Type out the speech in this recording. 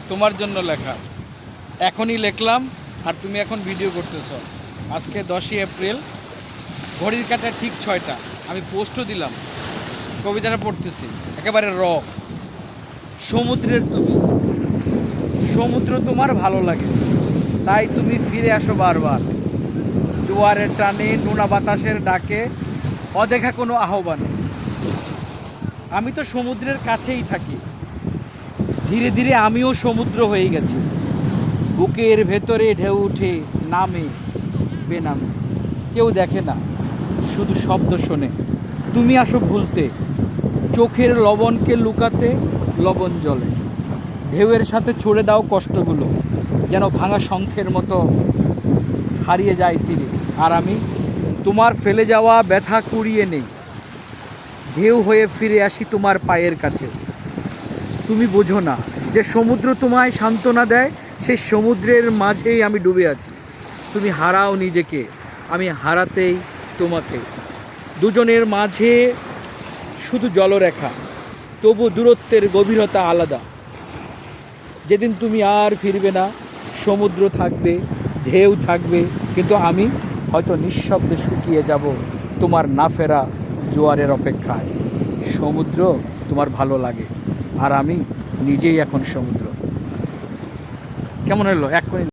তোমার জন্য লেখা এখনই লিখলাম আর তুমি এখন ভিডিও করতেছো। আজকে 10ই এপ্রিল, ঘড়ির কাঁটা ঠিক 6টা। আমি পোস্টও দিলাম, কবিতাটা পড়তেছি একেবারে সমুদ্রের তুমি, সমুদ্র তোমার ভালো লাগে তাই তুমি ফিরে আসো বারবার। জোয়ারের টানে, নোনা বাতাসের ডাকে, অদেখা কোনো আহ্বানে। আমি তো সমুদ্রের কাছেই থাকি, ধীরে ধীরে আমিও সমুদ্র হয়ে গেছি। বুকের ভেতরে ঢেউ উঠে, নামে বেনামে। কেউ দেখে না, শুধু শব্দ শোনে। তুমি আসো ভুলতে, চোখের লবণকে লুকাতে লবণ জলে। ঢেউয়ের সাথে ছুড়ে দাও কষ্টগুলো, যেন ভাঙা শঙ্খের মতো হারিয়ে যায় তীরে। আর আমি তোমার ফেলে যাওয়া ব্যথা কুড়িয়ে নেই, ঢেউ হয়ে ফিরে আসি তোমার পায়ের কাছে। তুমি বোঝো না যে সমুদ্র তোমায় সান্ত্বনা দেয়, সেই সমুদ্রের মাঝেই আমি ডুবে আছি। তুমি হারাও নিজেকে, আমি হারাতেই তোমাকে। দুজনের মাঝে শুধু জলরেখা, তবু দূরত্বের গভীরতা আলাদা। যেদিন তুমি আর ফিরবে না, সমুদ্র থাকবে, ঢেউ থাকবে, কিন্তু আমি হয়তো নিঃশব্দে শুকিয়ে যাব তোমার না ফেরা জোয়ারের অপেক্ষায়। সমুদ্র তোমার ভালো লাগে আর আমি নিজেই এখন সমুদ্র। কেমন হলো? এক